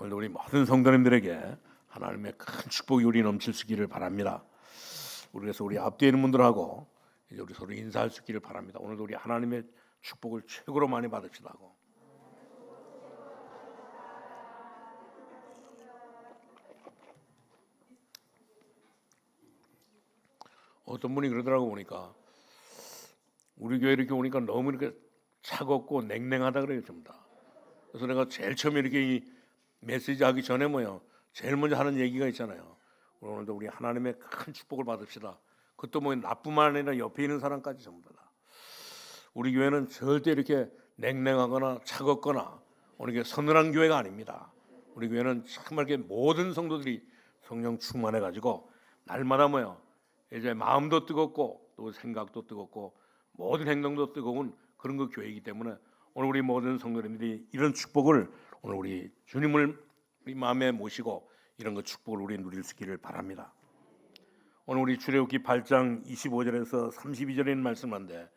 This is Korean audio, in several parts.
오늘도 우리 모든 성도님들에게 하나님의 큰 축복이 우리 넘칠 수 있기를 바랍니다. 그래서 우리 앞뒤에 있는 분들하고 이제 우리 서로 인사할 수 있기를 바랍니다. 오늘도 우리 하나님의 축복을 최고로 많이 받읍시다고. 어떤 분이 그러더라고 보니까 우리 교회 이렇게 오니까 너무 이렇게 차갑고 냉랭하다 그래요 전부 다. 그래서 내가 제일 처음에 이렇게 이 메시지 하기 전에 제일 먼저 하는 얘기가 있잖아요. 오늘도 우리 하나님의 큰 축복을 받읍시다. 그것도 나뿐만 아니라 옆에 있는 사람까지 전부 다. 우리 교회는 절대 이렇게 냉랭하거나 차갑거나 이렇게 서늘한 교회가 아닙니다. 우리 교회는 정말 이렇게 모든 성도들이 성령 충만해 가지고 날마다 이제 마음도 뜨겁고 또 생각도 뜨겁고 모든 행동도 뜨거운 그런 그 교회이기 때문에 오늘 우리 모든 성도님들이 이런 축복을 오늘 우리 주님을 우리 마음에 모시고 이런 그 축복을 우리 누릴 수 있기를 바랍니다. 오늘 우리 출애굽기 8장 25절에서 32절에 있는 말씀인데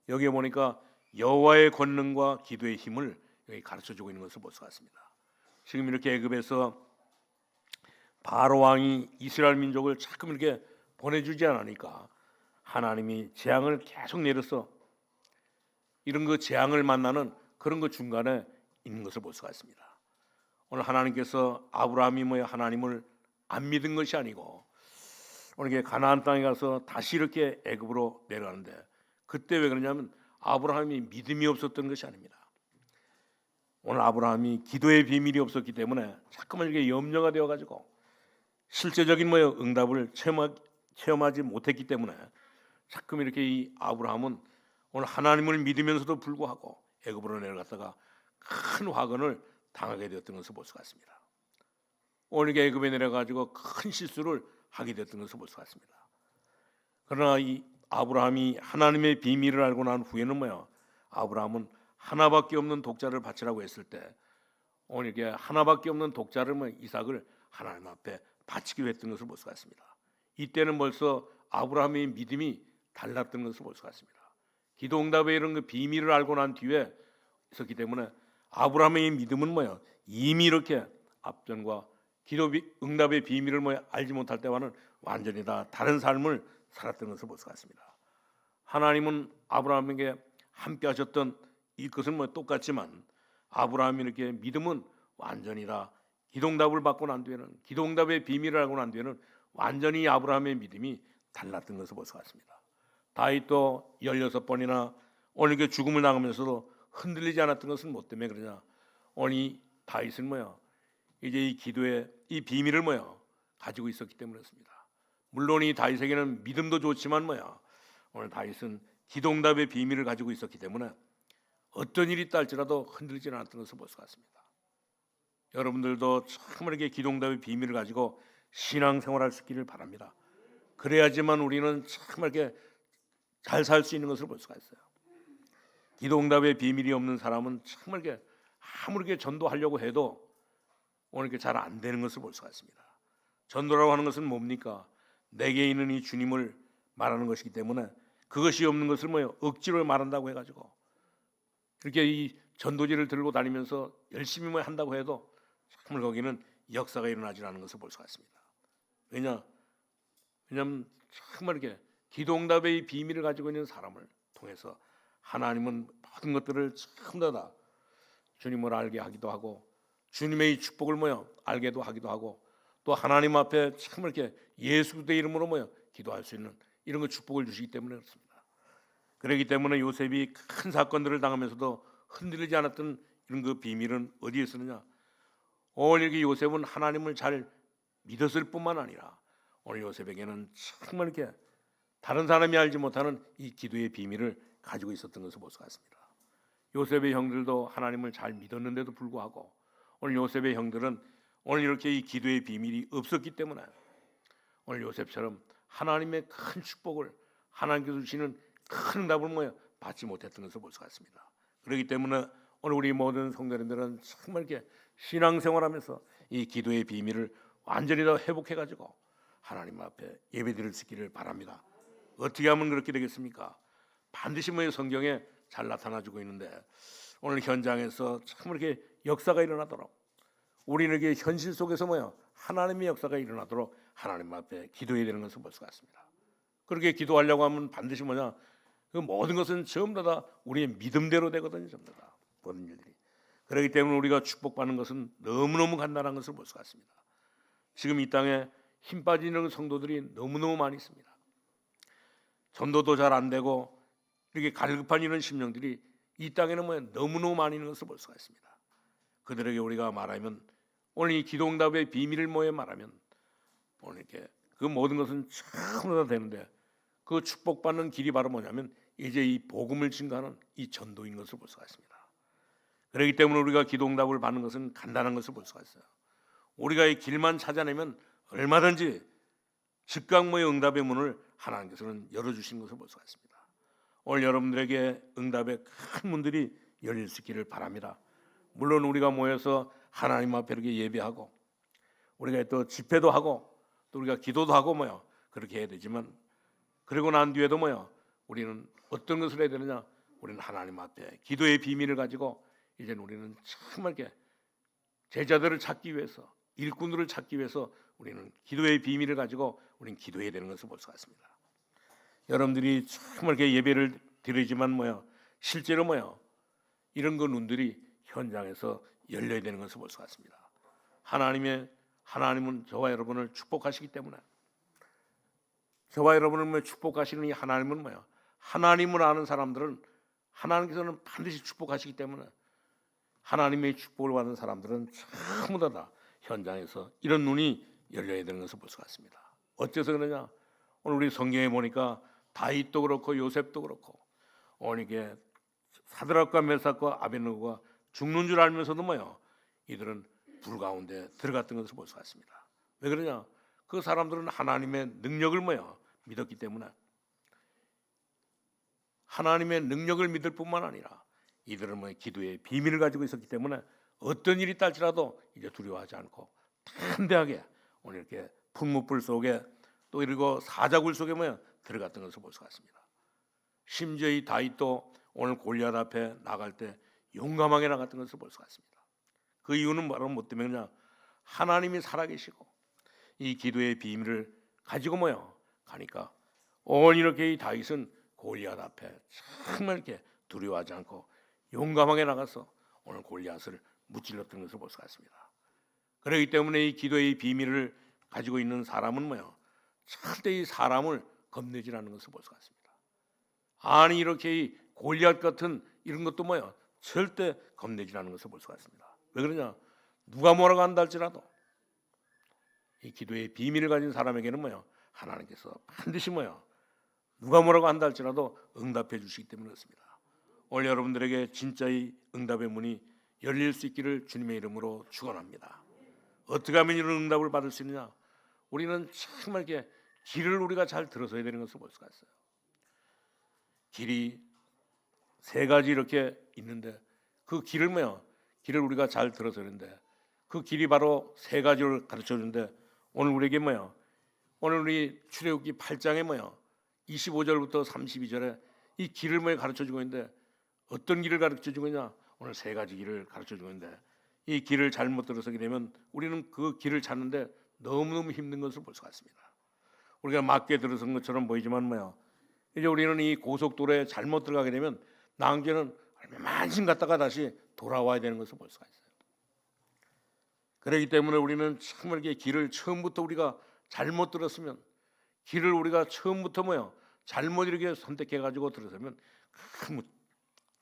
여기에 보니까 여호와의 권능과 기도의 힘을 여기 가르쳐주고 있는 것을 볼 수 있습니다. 지금 이렇게 애굽에서 바로 왕이 이스라엘 민족을 자꾸 이렇게 보내주지 않으니까 하나님이 재앙을 계속 내려서 이런 그 재앙을 만나는 그런 그 중간에 있는 것을 볼 수가 있습니다. 오늘 하나님께서 아브라함이 하나님을 안 믿은 것이 아니고 오늘 이렇게 가나안 땅에 가서 다시 이렇게 애굽으로 내려가는데 그때 왜 그러냐면 아브라함이 믿음이 없었던 것이 아닙니다. 오늘 아브라함이 기도의 비밀이 없었기 때문에 자꾸만 이렇게 염려가 되어가지고 실제적인 응답을 체험하지 못했기 때문에 자꾸 이렇게 이 아브라함은 오늘 하나님을 믿으면서도 불구하고 애굽으로 내려갔다가 큰 화근을 당하게 되었던 것을 볼 수가 있습니다. 오늘 애굽에 내려가지고 큰 실수를 하게 되었던 것을 볼 수가 있습니다. 그러나 이 아브라함이 하나님의 비밀을 알고 난 후에는 아브라함은 하나밖에 없는 독자를 바치라고 했을 때 오늘 이게 하나밖에 없는 독자를 이삭을 하나님 앞에 바치기로 했던 것을 볼 수가 있습니다. 이때는 벌써 아브라함의 믿음이 달랐던 것을 볼 수가 있습니다. 기도 응답의 이런 그 비밀을 알고 난 뒤에 있었기 때문에 아브라함의 믿음은 이미 이렇게 앞전과 기도 응답의 비밀을 알지 못할 때와는 완전히 다 다른 삶을 살았던 것을 볼 수가 있습니다. 하나님은 아브라함에게 함께 하셨던 이것은 똑같지만 아브라함이 이렇게 믿음은 완전히 다 기도 응답을 받고 난 뒤에는 기도 응답의 비밀을 알고 난 뒤에는 완전히 아브라함의 믿음이 달랐던 것을 볼 수가 있습니다. 다윗도 16번이나 오늘 이렇게 죽음을 당하면서도 흔들리지 않았던 것은 뭐 때문에 그러냐? 오늘 이 다윗은 이제 이 기도의 이 비밀을 가지고 있었기 때문에 그렇습니다. 물론 이 다윗에게는 믿음도 좋지만 오늘 다윗은 기도응답의 비밀을 가지고 있었기 때문에 어떤 일이 있다 할지라도 흔들리지 않았던 것을 볼 수가 있습니다. 여러분들도 정말 이렇게 기도응답의 비밀을 가지고 신앙생활할 수 있기를 바랍니다. 그래야지만 우리는 정말 이렇게 잘 살 수 있는 것을 볼 수가 있어요. 기도응답의 비밀이 없는 사람은 정말 이렇게 아무리 전도하려고 해도 오늘 이렇게 잘 안 되는 것을 볼 수가 있습니다. 전도라고 하는 것은 뭡니까? 내게 있는 이 주님을 말하는 것이기 때문에 그것이 없는 것을 억지로 말한다고 해가지고 이렇게 이 전도지를 들고 다니면서 열심히 한다고 해도 정말 거기는 역사가 일어나지 않는 것을 볼 수가 있습니다. 왜냐하면 정말 이렇게 기도응답의 이 비밀을 가지고 있는 사람을 통해서 하나님은 모든 것들을 전부 다 주님을 알게 하기도 하고 주님의 이 축복을 알게도 하기도 하고 또 하나님 앞에 정말 이렇게 예수 그리스도의 이름으로 기도할 수 있는 이런 거 축복을 주시기 때문에 그렇습니다. 그렇기 때문에 요셉이 큰 사건들을 당하면서도 흔들리지 않았던 이런 그 비밀은 어디에 있었느냐? 오늘 이렇게 요셉은 하나님을 잘 믿었을 뿐만 아니라 오늘 요셉에게는 정말 이렇게 다른 사람이 알지 못하는 이 기도의 비밀을 가지고 있었던 것을 볼 수가 있습니다. 요셉의 형들도 하나님을 잘 믿었는데도 불구하고 오늘 요셉의 형들은 오늘 이렇게 이 기도의 비밀이 없었기 때문에 오늘 요셉처럼 하나님의 큰 축복을 하나님께서 주시는 큰 응답을 받지 못했던 것을 볼 수가 있습니다. 그렇기 때문에 오늘 우리 모든 성도님들은 정말 이렇게 신앙생활하면서 이 기도의 비밀을 완전히 다 회복해가지고 하나님 앞에 예배드릴 수 있기를 바랍니다. 어떻게 하면 그렇게 되겠습니까? 반드시 성경에 잘 나타나주고 있는데 오늘 현장에서 정말 이렇게 역사가 일어나도록 우리에게 현실 속에서 하나님의 역사가 일어나도록 하나님 앞에 기도해야 되는 것을 볼 수가 있습니다. 그렇게 기도하려고 하면 반드시 그 모든 것은 전부 다 우리의 믿음대로 되거든요. 전부 다 모든 일들이. 그렇기 때문에 우리가 축복받는 것은 너무너무 간단한 것을 볼 수가 있습니다. 지금 이 땅에 힘 빠지는 성도들이 너무너무 많이 있습니다. 전도도 잘 안 되고 이렇게 갈급한 이런 심령들이 이 땅에는 너무너무 많이 있는 것을 볼 수가 있습니다. 그들에게 우리가 말하면 오늘 이 기도응답의 비밀을 말하면 오늘 이렇게 그 모든 것은 전부 다 되는데 그 축복받는 길이 바로 뭐냐면 이제 이 복음을 증거하는 이 전도인 것을 볼 수가 있습니다. 그렇기 때문에 우리가 기도응답을 받는 것은 간단한 것을 볼 수가 있어요. 우리가 이 길만 찾아내면 얼마든지 즉각 응답의 문을 하나님께서는 열어주신 것을 볼 수가 있습니다. 오늘 여러분들에게 응답의 큰 문들이 열릴 수 있기를 바랍니다. 물론 우리가 모여서 하나님 앞에 이렇게 예배하고 우리가 또 집회도 하고 또 우리가 기도도 하고 그렇게 해야 되지만 그리고 난 뒤에도 우리는 어떤 것을 해야 되느냐? 우리는 하나님 앞에 기도의 비밀을 가지고 이제는 우리는 정말 제자들을 찾기 위해서 일꾼들을 찾기 위해서 우리는 기도의 비밀을 가지고 우리는 기도해야 되는 것을 볼 수가 있습니다. 여러분들이 정말 예배를 드리지만 실제로 이런 그 눈들이 현장에서 열려야 되는 것을 볼 수가 있습니다. 하나님은 저와 여러분을 축복하시기 때문에 저와 여러분을 축복하시는 이 하나님은 하나님을 아는 사람들은 하나님께서는 반드시 축복하시기 때문에 하나님의 축복을 받는 사람들은 전부 다 현장에서 이런 눈이 열려야 되는 것을 볼 수가 있습니다. 어째서 그러냐? 오늘 우리 성경에 보니까 다윗도 그렇고 요셉도 그렇고 오늘 이게 사드락과 메삭과 아벳느고가 죽는 줄 알면서도 이들은 불 가운데 들어갔던 것을 볼 수가 있습니다. 왜 그러냐? 그 사람들은 하나님의 능력을 믿었기 때문에 하나님의 능력을 믿을 뿐만 아니라 이들은 기도의 비밀을 가지고 있었기 때문에 어떤 일이 있달지라도 이제 두려워하지 않고 담대하게 오늘 이렇게 풍무불 속에 또 이러고 사자굴 속에 들어갔던 것을 볼 수가 있습니다. 심지어 이 다윗도 오늘 골리앗 앞에 나갈 때 용감하게 나갔던 것을 볼 수가 있습니다. 그 이유는 바로 뭐 때문이냐? 하나님이 살아계시고 이 기도의 비밀을 가지고 가니까 오늘 이렇게 이 다윗은 골리앗 앞에 정말 이렇게 두려워하지 않고 용감하게 나가서 오늘 골리앗을 무찔렀던 것을 볼 수가 있습니다. 그렇기 때문에 이 기도의 비밀을 가지고 있는 사람은 절대 이 사람을 겁내지 않는 것을 볼 수가 있습니다. 아니 이렇게 이 골리앗 같은 이런 것도 절대 겁내지 않는 것을 볼 수가 있습니다. 왜 그러냐? 누가 뭐라고 한다 할지라도 이 기도의 비밀을 가진 사람에게는 하나님께서 반드시 누가 뭐라고 한다 할지라도 응답해 주시기 때문에 그렇습니다. 오늘 여러분들에게 진짜의 응답의 문이 열릴 수 있기를 주님의 이름으로 축원합니다. 어떻게 하면 이런 응답을 받을 수 있느냐? 우리는 정말 이렇게 길을 우리가 잘 들어서야 되는 것을 볼 수가 있어요. 길이 세 가지 이렇게 있는데 그 길을 길을 우리가 잘 들어서야 되는데 그 길이 바로 세 가지를 가르쳐 주는데 오늘 우리에게 오늘 우리 출애굽기 8장에 25절부터 32절에 이 길을 가르쳐 주고 있는데 어떤 길을 가르쳐 주고 있냐? 오늘 세 가지 길을 가르쳐 주고 있는데 이 길을 잘못 들어서게 되면 우리는 그 길을 찾는데 너무너무 힘든 것을 볼 수가 있습니다. 우리가 맞게 들어선 것처럼 보이지만 이제 우리는 이 고속도로에 잘못 들어가게 되면 나중에는 만신 갔다가 다시 돌아와야 되는 것을 볼 수가 있어요. 그렇기 때문에 우리는 정말 이렇게 길을 처음부터 우리가 잘못 들었으면 길을 우리가 처음부터 잘못 이렇게 선택해 가지고 들어서면 큰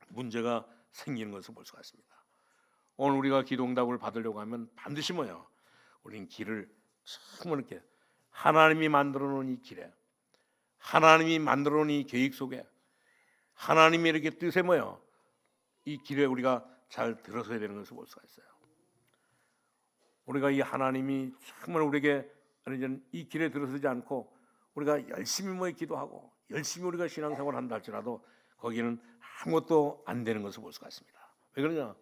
문제가 생기는 것을 볼 수가 있습니다. 오늘 우리가 기도응답을 받으려고 하면 반드시 우리는 길을 정말 이렇게 하나님이 만들어 놓은 이 길에 하나님이 만들어 놓은 이 계획 속에 하나님의 이렇게 뜻에 이 길에 우리가 잘 들어서야 되는 것을 볼 수가 있어요. 우리가 이 하나님이 정말 우리에게 이 길에 들어서지 않고 우리가 열심히 기도하고 열심히 우리가 신앙생활을 한다 할지라도 거기는 아무것도 안 되는 것을 볼 수가 있습니다. 왜 그러냐?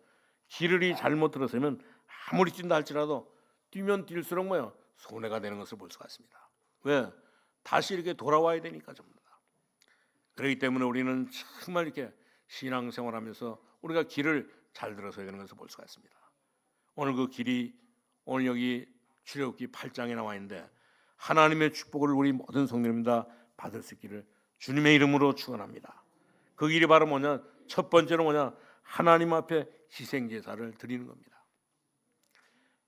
길을 잘못 들어서면 아무리 뛴다 할지라도 뛰면 뛸수록 손해가 되는 것을 볼 수가 있습니다. 왜? 다시 이렇게 돌아와야 되니까 전부 다. 그렇기 때문에 우리는 정말 이렇게 신앙생활하면서 우리가 길을 잘 들어서야 되는 것을 볼 수가 있습니다. 오늘 그 길이 오늘 여기 출애굽기 8장에 나와 있는데 하나님의 축복을 우리 모든 성도님 다 받을 수 있기를 주님의 이름으로 축원합니다. 그 길이 바로 뭐냐? 첫 번째는 뭐냐? 하나님 앞에 희생 제사를 드리는 겁니다.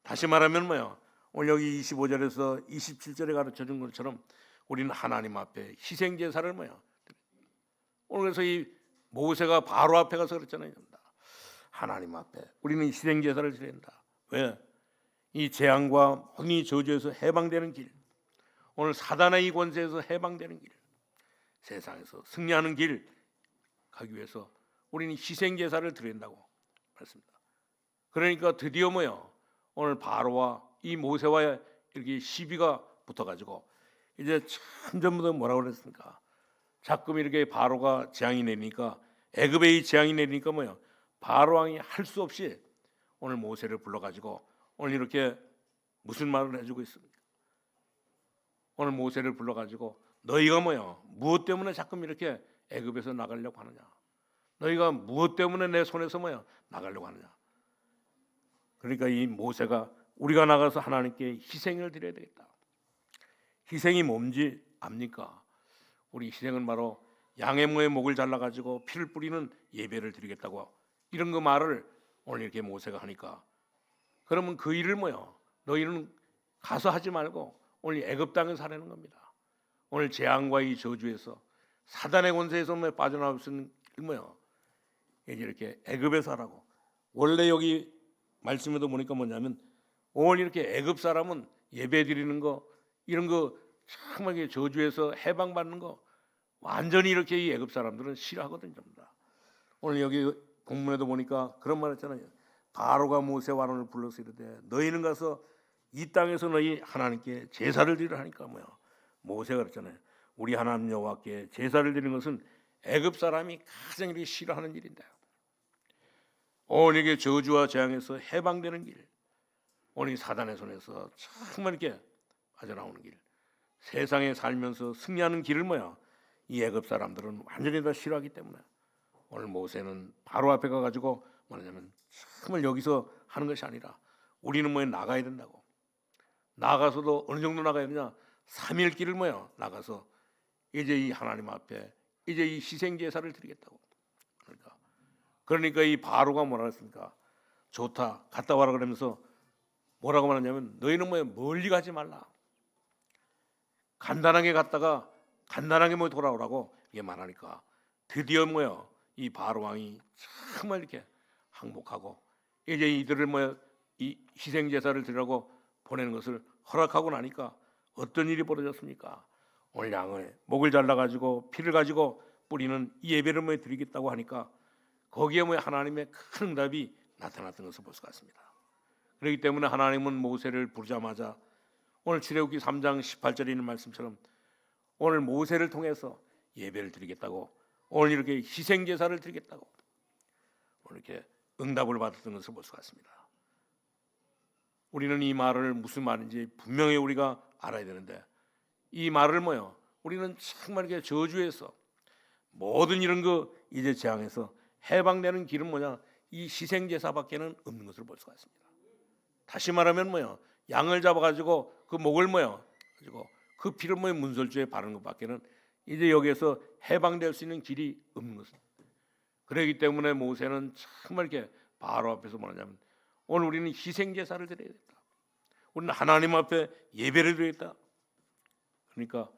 다시 말하면 뭐요? 오늘 여기 25절에서 27절에 가르쳐 준 것처럼 우리는 하나님 앞에 희생 제사를 뭐요? 오늘 그래서 이 모세가 바로 앞에 가서 그랬잖아요. 하나님 앞에 우리는 희생 제사를 드려야 된다. 왜? 이 재앙과 모든 이 저주에서 해방되는 길, 오늘 사단의 이 권세에서 해방되는 길, 세상에서 승리하는 길 가기 위해서 우리는 희생 제사를 드려야 된다고 말했습니다. 그러니까 드디어 뭐요? 오늘 바로와 이 모세와 이렇게 시비가 붙어가지고 이제 참 전부터 뭐라고 그랬습니까? 자꾸 이렇게 바로가 재앙이 내리니까, 애굽에 이 재앙이 내리니까 뭐요? 바로 왕이 할 수 없이 오늘 모세를 불러가지고 오늘 이렇게 무슨 말을 해주고 있습니까? 오늘 모세를 불러가지고 너희가 뭐요? 무엇 때문에 자꾸 이렇게 애굽에서 나가려고 하느냐? 너희가 무엇 때문에 내 손에서 뭐요? 나가려고 하느냐? 그러니까 이 모세가 우리가 나가서 하나님께 희생을 드려야 되겠다. 희생이 뭔지 압니까? 우리 희생은 바로 양의 모의 목을 잘라가지고 피를 뿌리는 예배를 드리겠다고 이런 그 말을 오늘 이렇게 모세가 하니까, 그러면 그 일을 뭐요? 너희는 가서 하지 말고 오늘 애굽 땅에서 하라는 겁니다. 오늘 재앙과 이 저주에서 사단의 권세에서 빠져나올 수 있는 길 뭐요? 이제 이렇게 애굽에서 하라고. 원래 여기 말씀에도 보니까 뭐냐면 오늘 이렇게 애굽 사람은 예배 드리는 거 이런 거 정말 저주에서 해방받는 거 완전히 이렇게 이 애굽 사람들은 싫어하거든요. 오늘 여기 본문에도 보니까 그런 말 했잖아요. 바로가 모세와 아론을 불러서 이르되 너희는 가서 이 땅에서 너희 하나님께 제사를 드리라 하니까 뭐야? 모세가 그랬잖아요. 우리 하나님 여호와께 제사를 드리는 것은 애굽 사람이 가장 이렇게 싫어하는 일인데, 오늘 이게 저주와 재앙에서 해방되는 길, 오늘 이 사단의 손에서 정말 이렇게 빠져나오는 길, 세상에 살면서 승리하는 길을 뭐야? 이 애굽 사람들은 완전히 다 싫어하기 때문에 오늘 모세는 바로 앞에 가가지고 뭐냐면 정말 여기서 하는 것이 아니라 우리는 뭐에 나가야 된다고. 나가서도 어느 정도 나가야 되냐? 3일 길을 뭐야? 나가서 이제 이 하나님 앞에 이제 이 희생 제사를 드리겠다고. 그러니까 이 바로가 뭐라 했습니까? 좋다, 갔다 와라 그러면서 뭐라고 말하냐면 너희는 뭐야? 멀리 가지 말라. 간단하게 갔다가 간단하게 뭐 돌아오라고 이게 말하니까 드디어 뭐야? 이 바로 왕이 정말 이렇게 항복하고 이제 이들을 뭐야? 이 희생 제사를 드리라고 보내는 것을 허락하고 나니까 어떤 일이 벌어졌습니까? 오늘 양을 목을 잘라 가지고 피를 가지고 뿌리는 이 예배를 뭐 드리겠다고 하니까 거기에 뭐 하나님의 큰 응답이 나타났던 것을 볼 수가 있습니다. 그렇기 때문에 하나님은 모세를 부르자마자 오늘 출애굽기 3장 18절에 있는 말씀처럼 오늘 모세를 통해서 예배를 드리겠다고, 오늘 이렇게 희생 제사를 드리겠다고 오늘 이렇게 응답을 받았던 것을 볼 수가 있습니다. 우리는 이 말을 무슨 말인지 분명히 우리가 알아야 되는데, 이 말을 뭐요? 우리는 정말 이렇게 저주에서 모든 이런 거 이제 재앙에서 해방되는 길은 뭐냐? 이 희생 제사밖에는 없는 것을 볼 수가 있습니다. 다시 말하면 뭐요? 양을 잡아가지고 그 목을 뭐요? 가지고 그 피를 뭐요? 문설주에 바르는 것밖에는 이제 여기에서 해방될 수 있는 길이 없는 것입니다. 그렇기 때문에 모세는 정말 이렇게 바로 앞에서 뭐냐면 오늘 우리는 희생 제사를 드려야겠다. 우리는 하나님 앞에 예배를 드리겠다. 그러니까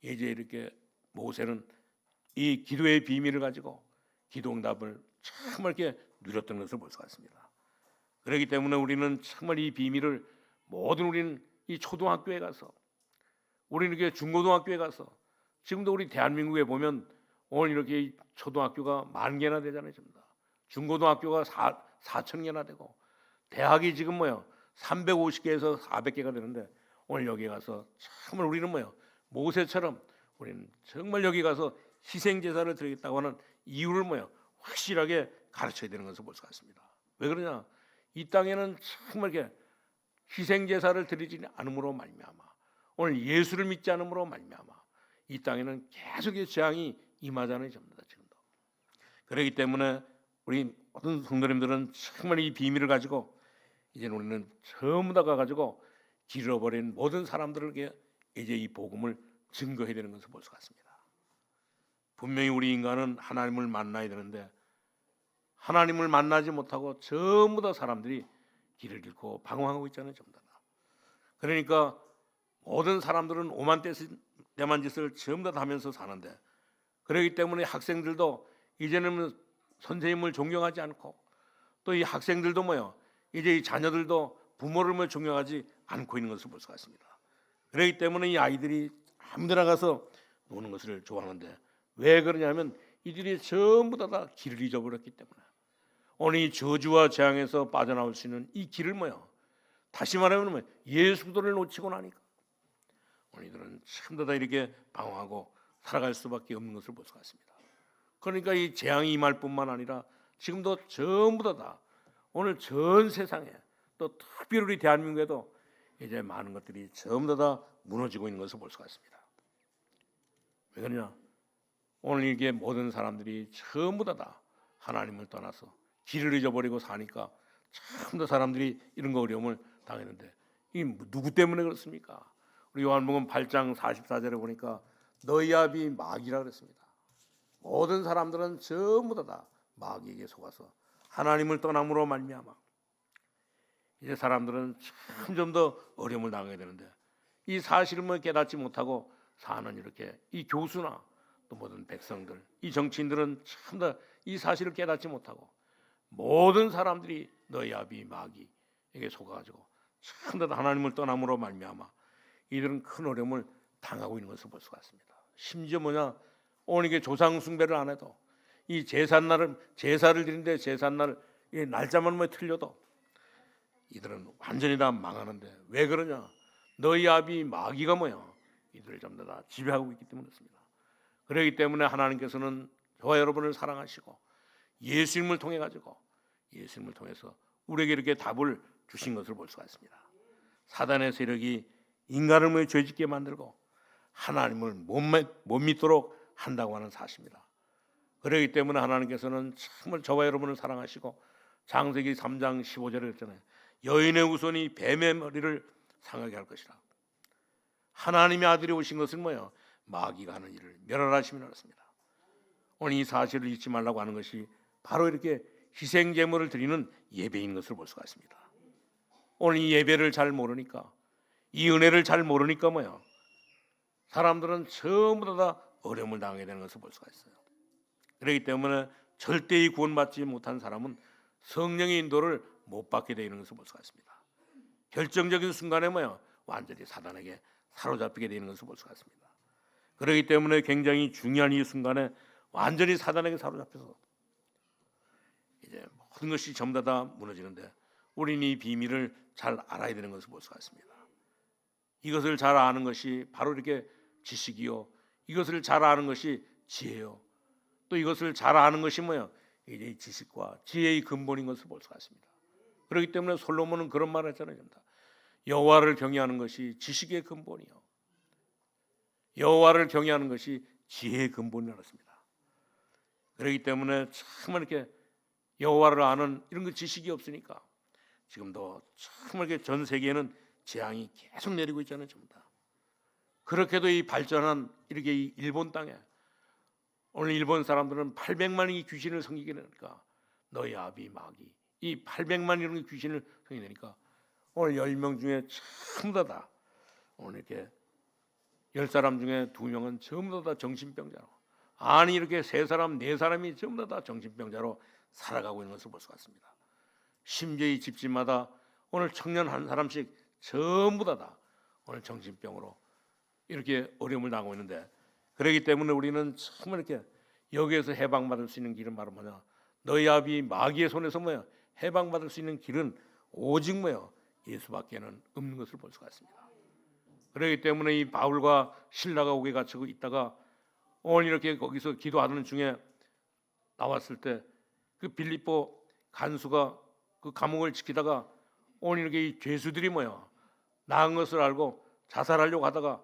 이제 이렇게 모세는 이 기도의 비밀을 가지고 기도 응답을 정말 이렇게 누렸던 것을 볼 수가 있습니다. 그렇기 때문에 우리는 정말 이 비밀을 모든 우리는 이 초등학교에 가서, 우리는 이렇게 중고등학교에 가서, 지금도 우리 대한민국에 보면 오늘 이렇게 초등학교가 10,000개나 되잖아요. 중고등학교가 4,000개나 되고 대학이 지금 뭐요? 350개에서 400개가 되는데 오늘 여기 가서 정말 우리는 뭐요? 모세처럼 우리는 정말 여기 가서 희생 제사를 드리겠다고 하는 이유를 뭐요? 확실하게 가르쳐야 되는 것을 볼 수가 있습니다. 왜 그러냐? 이 땅에는 정말 이렇게 희생 제사를 드리지 않음으로 말미암아, 오늘 예수를 믿지 않음으로 말미암아 이 땅에는 계속의 재앙이 임하잖아요. 지금도. 그렇기 때문에 우리 모든 성도님들은 정말 이 비밀을 가지고 이제는 우리는 전부 다 가가지고 길어버린 모든 사람들에게 이제 이 복음을 증거해야 되는 것을 볼 수가 있습니다. 분명히 우리 인간은 하나님을 만나야 되는데 하나님을 만나지 못하고 전부 다 사람들이 길을 잃고 방황하고 있잖아요. 전부 다. 그러니까 모든 사람들은 오만 때만 짓을 전부 다 하면서 사는데, 그렇기 때문에 학생들도 이제는 선생님을 존경하지 않고, 또 이 학생들도 이제 이 자녀들도 부모를 존경하지 않고 있는 것을 볼 수가 있습니다. 그렇기 때문에 이 아이들이 아무데나 가서 노는 것을 좋아하는데, 왜 그러냐면 이들이 전부 다 길을 잊어버렸기 때문에, 오늘 이 저주와 재앙에서 빠져나올 수 있는 이 길을 다시 말하면 예수 그리스도를 놓치고 나니까 오늘 이들은 전부 다 이렇게 방황하고 살아갈 수밖에 없는 것을 볼 수가 있습니다. 그러니까 이 재앙이 임할 뿐만 아니라 지금도 전부 다 오늘 전 세상에, 또 특별히 우리 대한민국에도 이제 많은 것들이 전부 다 무너지고 있는 것을 볼 수가 있습니다. 왜 그러냐? 오늘 이게 모든 사람들이 전부 다 하나님을 떠나서 길을 잊어버리고 사니까 전부 다 사람들이 이런 거 어려움을 당했는데, 이 누구 때문에 그렇습니까? 우리 요한복음 8장 44절에 보니까 너희 아비 마귀라 그랬습니다. 모든 사람들은 전부 다 마귀에게 속아서 하나님을 떠남으로 말미암아 이제 사람들은 점점 더 어려움을 당하게 되는데, 이 사실을 깨닫지 못하고 사는 이렇게 이 교수나 또 모든 백성들, 이 정치인들은 참 더 이 사실을 깨닫지 못하고 모든 사람들이 너희 아비 마귀에게 속아가지고 참 더 하나님을 떠남으로 말미암아 이들은 큰 어려움을 당하고 있는 것을 볼 수가 있습니다. 심지어 오늘 이게 조상 숭배를 안 해도 이 제사를 드리는데 제삿날 이 날짜만 틀려도 이들은 완전히 다 망하는데, 왜 그러냐? 너희 아비 마귀가 이들을 전부 다 지배하고 있기 때문에 그렇습니다. 그렇기 때문에 하나님께서는 저와 여러분을 사랑하시고 예수님을 통해서 우리에게 이렇게 답을 주신 것을 볼 수가 있습니다. 사단의 세력이 인간을 죄짓게 만들고 하나님을 못 믿도록 한다고 하는 사실입니다. 그렇기 때문에 하나님께서는 정말 저와 여러분을 사랑하시고 창세기 3장 15절에 했잖아요. 여인의 후손이 뱀의 머리를 상하게 할 것이라. 하나님의 아들이 오신 것은 마귀가 하는 일을 멸하심이라 했습니다. 오늘 이 사실을 잊지 말라고 하는 것이 바로 이렇게 희생 제물을 드리는 예배인 것을 볼 수가 있습니다. 오늘 이 예배를 잘 모르니까, 이 은혜를 잘 모르니까 사람들은 전부 다 어려움을 당하게 되는 것을 볼 수가 있어요. 그렇기 때문에 절대히 구원받지 못한 사람은 성령의 인도를 못 받게 되는 것을 볼 수가 있습니다. 결정적인 순간에 완전히 사단에게 사로잡히게 되는 것을 볼 수가 있습니다. 그렇기 때문에 굉장히 중요한 이 순간에 완전히 사단에게 사로잡혀서 이제 모든 것이 전부 다 무너지는데, 우리는 이 비밀을 잘 알아야 되는 것을 볼 수가 있습니다. 이것을 잘 아는 것이 바로 이렇게 지식이요, 이것을 잘 아는 것이 지혜요, 또 이것을 잘 아는 것이 이제 지식과 지혜의 근본인 것을 볼 수가 있습니다. 그렇기 때문에 솔로몬은 그런 말을 했잖아요. 여호와를 경외하는 것이 지식의 근본이요, 여호와를 경외하는 것이 지혜의 근본이라고 했습니다. 그렇기 때문에 정말 이렇게 여호와를 아는 이런 그 지식이 없으니까 지금도 정말 이렇게 전 세계에는 재앙이 계속 내리고 있잖아요. 전부 다. 그렇게도 이 발전한 이렇게 이 일본 땅에 오늘 일본 사람들은 800만이 귀신을 섬기게 되니까, 너희 아비 마귀 이 800만 이런 귀신을 섬기게 되니까 오늘 10명 중에 전부 다 오늘 이렇게 10사람 중에 2명은 전부 다 정신병자로, 아니 이렇게 3사람 4사람이 전부 다 정신병자로 살아가고 있는 것을 볼 수가 있습니다. 심지어 이 집집마다 오늘 청년 한 사람씩 전부 다 오늘 정신병으로 이렇게 어려움을 당하고 있는데, 그렇기 때문에 우리는 정말 이렇게 여기에서 해방받을 수 있는 길은 바로 너희 아비 마귀의 손에서 해방받을 수 있는 길은 오직 예수밖에는 없는 것을 볼 수가 있습니다. 그렇기 때문에 이 바울과 실라가 옥에 갇히고 있다가 오늘 이렇게 거기서 기도하는 중에 나왔을 때 그 빌립보 간수가 그 감옥을 지키다가 오늘 이렇게 이 죄수들이 나은 것을 알고 자살하려고 하다가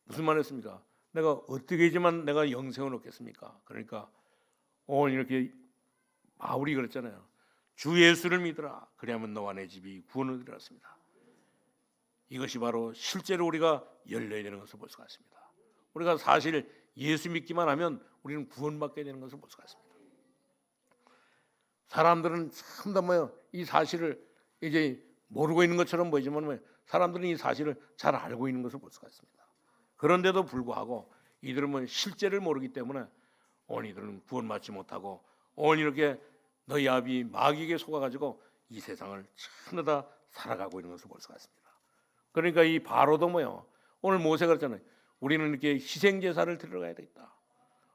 무슨 말 했습니까? 내가 어떻게 하지만 내가 영생을 얻겠습니까? 그러니까 오늘 이렇게 바울이 그랬잖아요. 주 예수를 믿으라. 그리하면 너와 내 집이 구원을 얻으리라. 이것이 바로 실제로 우리가 열려야 되는 것을 볼 수가 있습니다. 우리가 사실 예수 믿기만 하면 우리는 구원받게 되는 것을 볼 수가 있습니다. 사람들은 참 더 이 사실을 이제 모르고 있는 것처럼 보이지만 사람들은 이 사실을 잘 알고 있는 것을 볼 수가 있습니다. 그런데도 불구하고 이들은 실제를 모르기 때문에 오늘 이들은 구원받지 못하고 오늘 이렇게 너희 아비 마귀에게 속아가지고 이 세상을 전부 다 살아가고 있는 것을 볼 수가 있습니다. 그러니까 이 바로도 오늘 모세가 그랬잖아요. 우리는 이렇게 희생 제사를 드리러 가야 되겠다.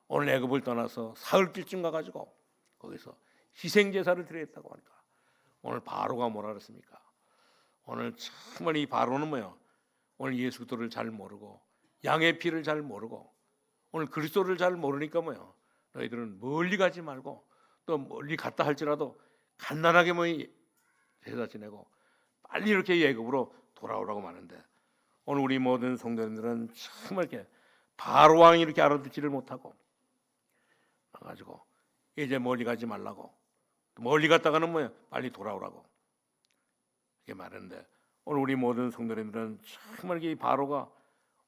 오늘 애굽을 떠나서 사흘길쯤 가가지고 거기서 희생 제사를 드리겠다고 하니까 오늘 바로가 뭐라 그랬습니까? 오늘 정말 이 바로는 오늘 예수 그리스도를 잘 모르고 양의 피를 잘 모르고 오늘 그리스도를 잘 모르니까 너희들은 멀리 가지 말고 또 멀리 갔다 할지라도 간단하게 제사 지내고 빨리 이렇게 애굽으로 돌아오라고 하는데 오늘 우리 모든 성도님들은 정말 이렇게 바로 왕이 이렇게 알아듣지를 못하고 가지고 이제 멀리 가지 말라고 멀리 갔다가는 빨리 돌아오라고 이렇게 말하는데 오늘 우리 모든 성도님들은 정말 이 바로가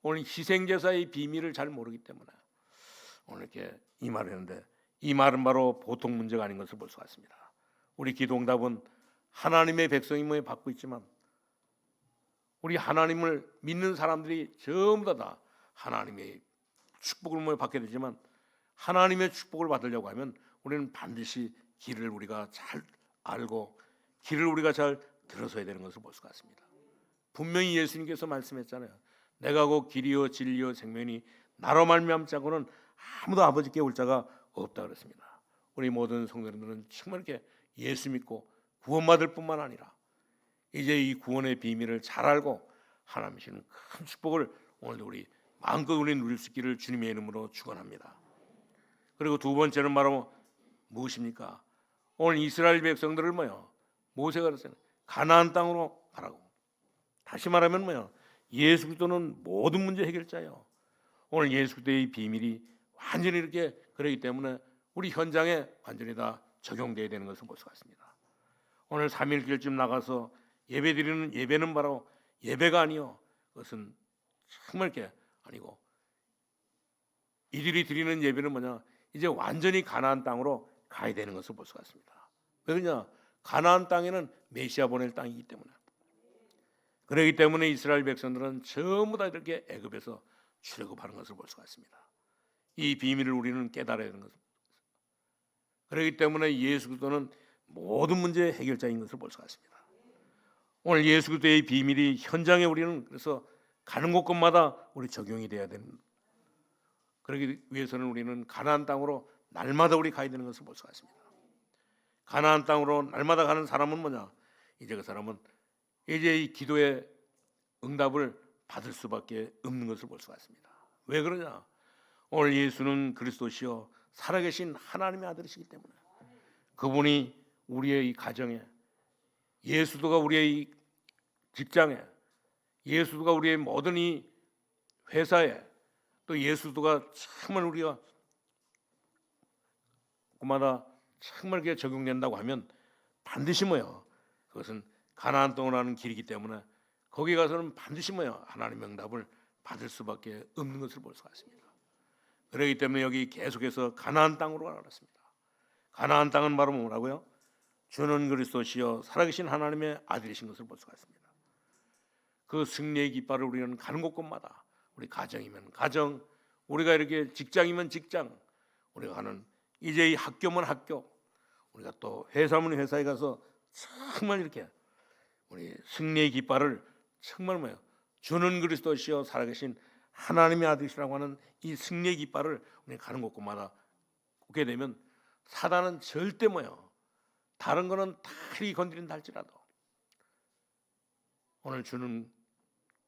오늘 희생제사의 비밀을 잘 모르기 때문에 오늘 이렇게 이 말을 했는데 이 말은 바로 보통 문제가 아닌 것을 볼 수가 있습니다. 우리 기도응답은 하나님의 백성이 받고 있지만 우리 하나님을 믿는 사람들이 전부 다 하나님의 축복을 받게 되지만 하나님의 축복을 받으려고 하면 우리는 반드시 길을 우리가 잘 알고 길을 우리가 잘 들어서야 되는 것을 볼 수가 있습니다. 분명히 예수님께서 말씀했잖아요. 내가 곧 길이요 진리요 생명이니 나로 말미암자고는 아무도 아버지께 올 자가 없다 그랬습니다. 우리 모든 성도님들은 정말 이렇게 예수 믿고 구원받을 뿐만 아니라 이제 이 구원의 비밀을 잘 알고 하나님 주시는 큰 축복을 오늘도 우리 마음껏 우리 누릴 수 있기를 주님의 이름으로 축원합니다. 그리고 두 번째는 바로 무엇입니까? 오늘 이스라엘 백성들을 모세가 그랬어요. 가나안 땅으로 가라고. 다시 말하면 예수 그리스도는 모든 문제 해결자예요. 오늘 예수 그리스도의 비밀이 완전히 이렇게 그러기 때문에 우리 현장에 완전히 다 적용돼야 되는 것을 볼 수가 있습니다. 오늘 3일길쯤 나가서 예배드리는 예배는 바로 예배가 아니요. 그것은 정말 이렇게 아니고 이들이 드리는 예배는 이제 완전히 가나안 땅으로 가야 되는 것을 볼 수가 있습니다. 왜 그러냐? 가나안 땅에는 메시아 보낼 땅이기 때문에. 그렇기 때문에 이스라엘 백성들은 전부 다 이렇게 애굽에서 출애굽하는 것을 볼 수가 있습니다. 이 비밀을 우리는 깨달아야 되는 것입니다. 그렇기 때문에 예수 그리스도는 모든 문제의 해결자인 것을 볼 수가 있습니다. 오늘 예수 그리스도의 비밀이 현장에 우리는 그래서 가는 곳곳마다 우리 적용이 돼야 됩니다. 그러기 위해서는 우리는 가나안 땅으로 날마다 우리 가야 되는 것을 볼 수가 있습니다. 가나안 땅으로 날마다 가는 사람은 이제 그 사람은 이제 이 기도의 응답을 받을 수밖에 없는 것을 볼 수가 있습니다. 왜 그러냐? 오늘 예수는 그리스도시요 살아계신 하나님의 아들이시기 때문에 그분이 우리의 이 가정에 예수도가 우리의 이 직장에 예수도가 우리의 모든 이 회사에 또 예수도가 정말 우리가 그마다 정말 그게 적용된다고 하면 반드시 그것은 가나안 땅으로 가는 길이기 때문에 거기 가서는 반드시 하나님의 응답을 받을 수밖에 없는 것을 볼 수가 있습니다. 그렇기 때문에 여기 계속해서 가나안 땅으로 가라 그랬습니다. 가나안 땅은 바로 뭐라고요? 주는 그리스도시요 살아계신 하나님의 아들이신 것을 볼 수가 있습니다. 그 승리의 깃발을 우리는 가는 곳곳마다 우리 가정이면 가정, 우리가 이렇게 직장이면 직장, 우리가 가는 이제 이 학교면 학교, 우리가 또 회사면 회사에 가서 정말 이렇게 우리 승리의 깃발을 정말 주는 그리스도시요 살아계신 하나님의 아들이시라고 하는 이 승리의 깃발을 우리 가는 곳곳마다 오게 되면 사단은 절대 다른 거는 다 건드린다 할지라도 오늘 주는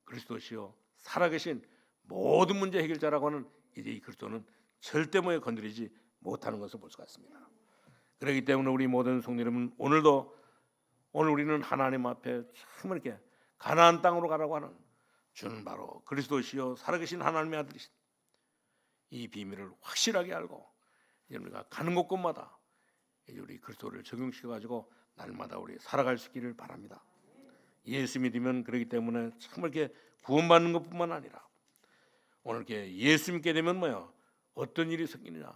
그리스도시요 살아계신 모든 문제 해결자라고 하는 이제 이 그리스도는 절대 건드리지 못하는 것을 볼 수가 있습니다. 그렇기 때문에 우리 모든 성도 여러분 오늘 우리는 하나님 앞에 정말 이렇게 가나안 땅으로 가라고 하는 주는 바로 그리스도시요 살아계신 하나님의 아들이신 이 비밀을 확실하게 알고 이제 우리가 가는 곳곳마다 이제 우리 그리스도를 적용시켜 가지고 날마다 우리 살아갈 수 있기를 바랍니다. 예수 믿으면 그렇기 때문에 정말 이렇게 구원받는 것뿐만 아니라 오늘 이렇게 예수 믿게 되면 어떤 일이 생기느냐,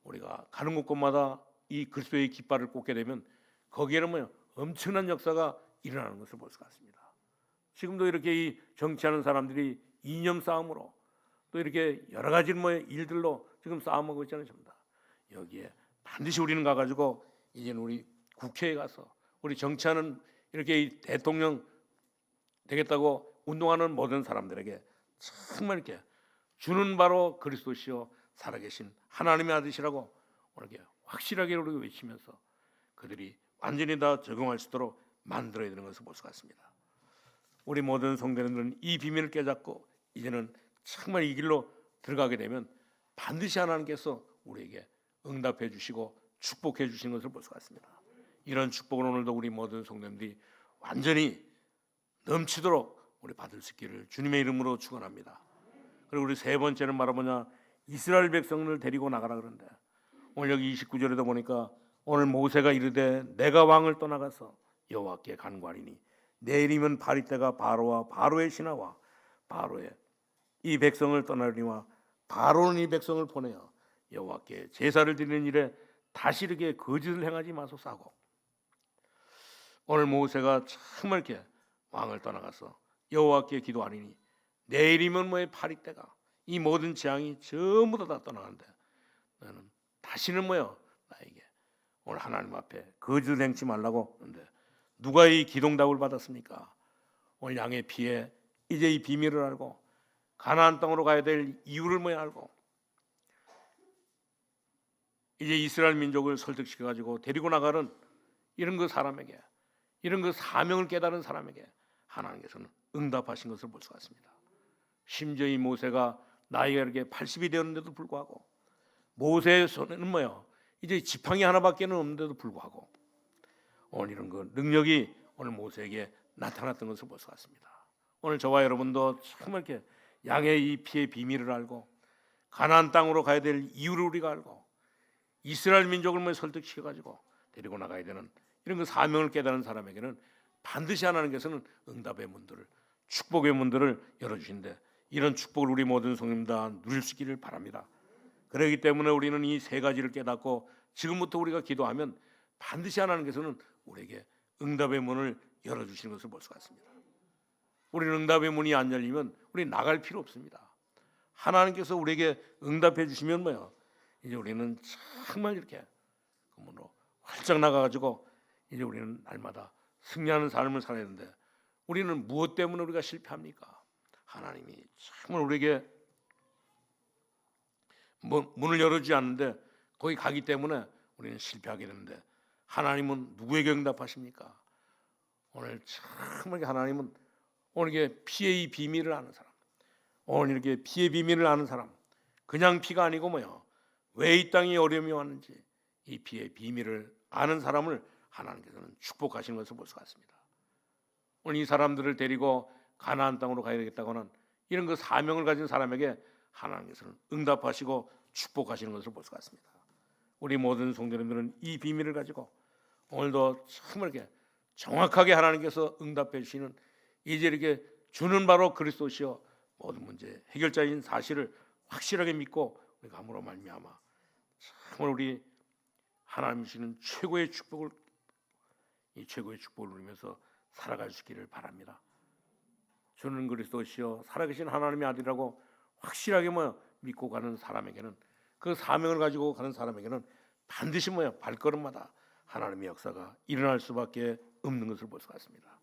우리가 가는 곳곳마다 이 그리스도의 깃발을 꽂게 되면 거기에는 엄청난 역사가 일어나는 것을 볼 수가 있습니다. 지금도 이렇게 이 정치하는 사람들이 이념 싸움으로 또 이렇게 여러 가지 일들로 지금 싸움하고 있잖아요. 여기에 반드시 우리는 가가지고 이제는 우리 국회에 가서 우리 정치하는 이렇게 대통령 되겠다고 운동하는 모든 사람들에게 정말 이렇게 주는 바로 그리스도시요 살아계신 하나님의 아들이라고 이렇게 확실하게 우리가 외치면서 그들이 완전히 다 적용할 수 있도록 만들어야 되는 것을 볼 수가 있습니다. 우리 모든 성도님들은 이 비밀을 깨닫고 이제는 정말 이 길로 들어가게 되면 반드시 하나님께서 우리에게 응답해 주시고 축복해 주시는 것을 볼 수가 있습니다. 이런 축복을 오늘도 우리 모든 성도님들이 완전히 넘치도록 우리 받을 수 있기를 주님의 이름으로 축원합니다. 그리고 우리 세 번째는 바로 이스라엘 백성을 데리고 나가라 그러는데 오늘 여기 29절에도 보니까 오늘 모세가 이르되 내가 왕을 떠나가서 여호와께 간구하리니 내일이면 바리떼가 바로와 바로의 신하와 바로의 이 백성을 떠나리니와 바로는 이 백성을 보내어 여호와께 제사를 드리는 일에 다시 이렇게 거짓을 행하지 마소서하고 오늘 모세가 정말 이렇게 왕을 떠나가서 여호와께 기도하리니 내일이면 바리떼가 이 모든 재앙이 전부 다 떠나는데 나는 다시는 나에게 오늘 하나님 앞에 거짓을 행치 말라고 하는데 누가 이 기동답을 받았습니까? 오늘 양의 피에 이제 이 비밀을 알고 가나안 땅으로 가야 될 이유를 알고 이제 이스라엘 민족을 설득시켜 가지고 데리고 나가는 이런 그 사람에게 이런 그 사명을 깨달은 사람에게 하나님께서는 응답하신 것을 볼 수가 있습니다. 심지어 이 모세가 나이가 이렇게 80이 되었는데도 불구하고 모세의 손에는 이제 지팡이 하나밖에는 없는데도 불구하고 오늘 이런 그 능력이 오늘 모세에게 나타났던 것을 볼 수가 있습니다. 오늘 저와 여러분도 정말 이렇게 양의 이 피의 비밀을 알고 가나안 땅으로 가야 될 이유를 우리가 알고 이스라엘 민족을 설득시켜 가지고 데리고 나가야 되는 이런 그 사명을 깨달은 사람에게는 반드시 하나님께서는 응답의 문들을 축복의 문들을 열어주신데 이런 축복을 우리 모든 성님 다 누릴 수 있기를 바랍니다. 그렇기 때문에 우리는 이 세 가지를 깨닫고 지금부터 우리가 기도하면 반드시 하나님께서는 우리에게 응답의 문을 열어주시는 것을 볼 수가 있습니다. 우리는 응답의 문이 안 열리면 우리 나갈 필요 없습니다. 하나님께서 우리에게 응답해 주시면 이제 우리는 정말 이렇게 그 문으로 활짝 나가가지고 이제 우리는 날마다 승리하는 삶을 살아야 되는데 우리는 무엇 때문에 우리가 실패합니까? 하나님이 정말 우리에게 문을 열어주지 않는데 거기 가기 때문에 우리는 실패하게 되는데 하나님은 누구에게 응답하십니까? 오늘 정말 하나님은 오늘 이게 피의 이 비밀을 아는 사람, 오늘 이렇게 피의 비밀을 아는 사람, 그냥 피가 아니고 왜 이 땅에 어려움이 왔는지 이 피의 비밀을 아는 사람을 하나님께서는 축복하시는 것을 볼 수가 있습니다. 오늘 이 사람들을 데리고 가나안 땅으로 가야 되겠다고 하는 이런 그 사명을 가진 사람에게 하나님께서는 응답하시고 축복하시는 것을 볼 수가 있습니다. 우리 모든 성도님들은 이 비밀을 가지고 오늘도 정말 이렇게 정확하게 하나님께서 응답해 주시는 이제 이렇게 주는 바로 그리스도시요 모든 문제 해결자인 사실을 확실하게 믿고 우리가 함으로 말미암아 정말 우리 하나님 주시는 최고의 축복을 이 최고의 축복을 누리면서 살아갈 수 있기를 바랍니다. 주는 그리스도시요 살아계신 하나님의 아들이라고 확실하게 믿고 가는 사람에게는 그 사명을 가지고 가는 사람에게는 반드시 발걸음마다 하나님의 역사가 일어날 수밖에 없는 것을 볼 수가 있습니다.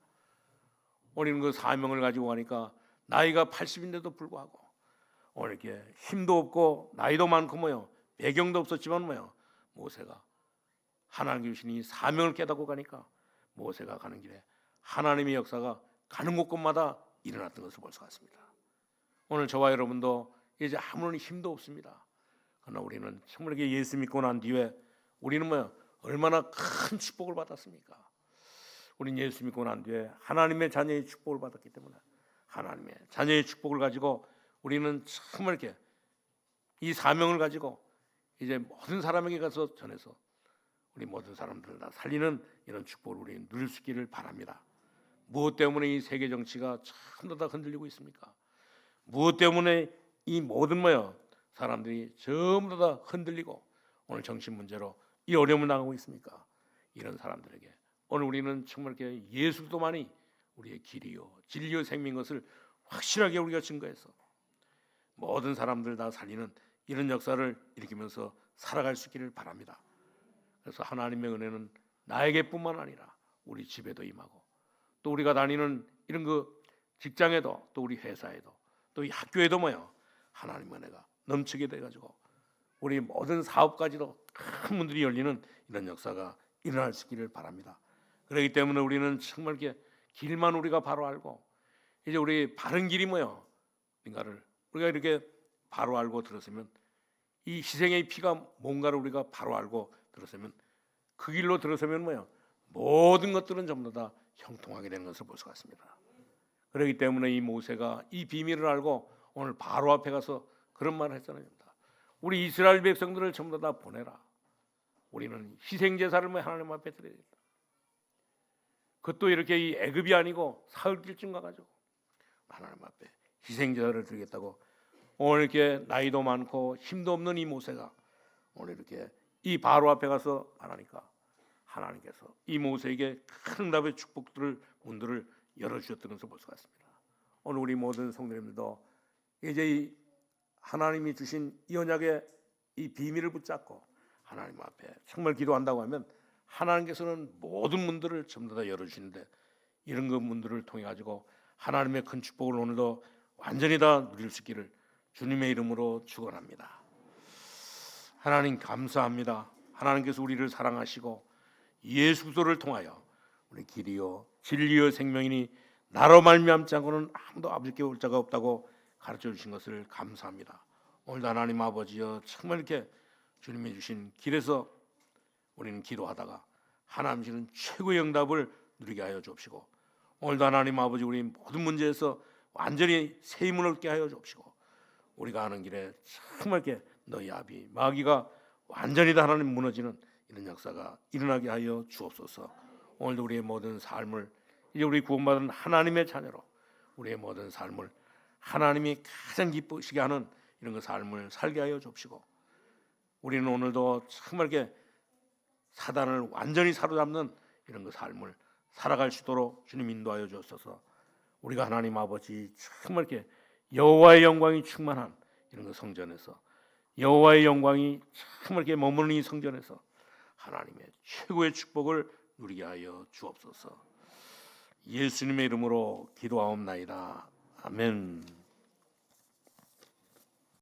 우리는 그 사명을 가지고 가니까 나이가 80인데도 불구하고 오늘 이렇게 힘도 없고 나이도 많고 배경도 없었지만 모세가 하나님 주신 이 사명을 깨닫고 가니까 모세가 가는 길에 하나님의 역사가 가는 곳곳마다 일어났던 것을 볼 수가 있습니다. 오늘 저와 여러분도 이제 아무런 힘도 없습니다. 그러나 우리는 정말 예수 믿고 난 뒤에 우리는 얼마나 큰 축복을 받았습니까? 우리는 예수 믿고 난 뒤에 하나님의 자녀의 축복을 받았기 때문에 하나님의 자녀의 축복을 가지고 우리는 정말 이렇게 이 사명을 가지고 이제 모든 사람에게 가서 전해서 우리 모든 사람들을 다 살리는 이런 축복을 우리 누릴 수 있기를 바랍니다. 무엇 때문에 이 세계 정치가 전부 다 흔들리고 있습니까? 무엇 때문에 이 모든 사람들이 전부 다 흔들리고 오늘 정신 문제로 이 어려움을 당하고 있습니까? 이런 사람들에게 오늘 우리는 정말 이렇게 예수 그리스도만이 우리의 길이요 진리요 생명인 것을 확실하게 우리가 증거해서 모든 사람들 다 살리는 이런 역사를 일으키면서 살아갈 수 있기를 바랍니다. 그래서 하나님의 은혜는 나에게뿐만 아니라 우리 집에도 임하고 또 우리가 다니는 이런 그 직장에도 또 우리 회사에도 또 이 학교에도 하나님의 은혜가 넘치게 돼가지고 우리 모든 사업까지도 큰 문들이 열리는 이런 역사가 일어날 수 있기를 바랍니다. 그렇기 때문에 우리는 정말 이렇게 길만 우리가 바로 알고 이제 우리 바른 길이 뭔가를 우리가 이렇게 바로 알고 들었으면 이 희생의 피가 뭔가를 우리가 바로 알고 들었으면 그 길로 들었으면 모든 것들은 전부 다 형통하게 되는 것을 볼 수가 있습니다. 그렇기 때문에 이 모세가 이 비밀을 알고 오늘 바로 앞에 가서 그런 말을 했잖아요. 우리 이스라엘 백성들을 전부 다 보내라. 우리는 희생 제사를 하나님 앞에 드려야 된다. 그것도 이렇게 이 애굽이 아니고 사흘길쯤 가가지고 하나님 앞에 희생 제사를 드리겠다고 오늘 이렇게 나이도 많고 힘도 없는 이 모세가 오늘 이렇게 이 바로 앞에 가서 말하니까 하나님께서 이 모세에게 큰 응답의 축복들을 문들을 열어주셨다는 것을 볼 수가 있습니다. 오늘 우리 모든 성도님들도 이제 이 하나님이 주신 이 언약의 이 비밀을 붙잡고 하나님 앞에 정말 기도한다고 하면 하나님께서는 모든 문들을 전부 다 열어주시는데 이런 그 문들을 통해 가지고 하나님의 큰 축복을 오늘도 완전히 다 누릴 수 있기를 주님의 이름으로 축원합니다. 하나님 감사합니다. 하나님께서 우리를 사랑하시고 예수 그리스도를 통하여 우리 길이요 진리요 생명이니 나로 말미암지 않고는 아무도 아버지께 올 자가 없다고 가르쳐 주신 것을 감사합니다. 오늘도 하나님 아버지여 정말 이렇게 주님이 주신 길에서 우리는 기도하다가 하나님 주시는 최고의 응답을 누리게 하여 주옵시고 오늘도 하나님 아버지 우리 모든 문제에서 완전히 새 힘을 얻게 하여 주옵시고 우리가 하는 길에 정말 이렇게 너희 아비 마귀가 완전히 다 하나님 무너지는 이런 역사가 일어나게 하여 주옵소서. 오늘도 우리의 모든 삶을 이제 우리 구원받은 하나님의 자녀로 우리의 모든 삶을 하나님이 가장 기쁘시게 하는 이런 그 삶을 살게 하여 주옵시고 우리는 오늘도 정말 이렇게 사단을 완전히 사로잡는 이런 그 삶을 살아갈 수 있도록 주님 인도하여 주옵소서. 우리가 하나님 아버지 정말 이렇게 여호와의 영광이 충만한 이런 그 성전에서 여호와의 영광이 정말 이렇게 머무는 이 성전에서 하나님의 최고의 축복을 누리게 하여 주옵소서. 예수님의 이름으로 기도하옵나이다. 아멘.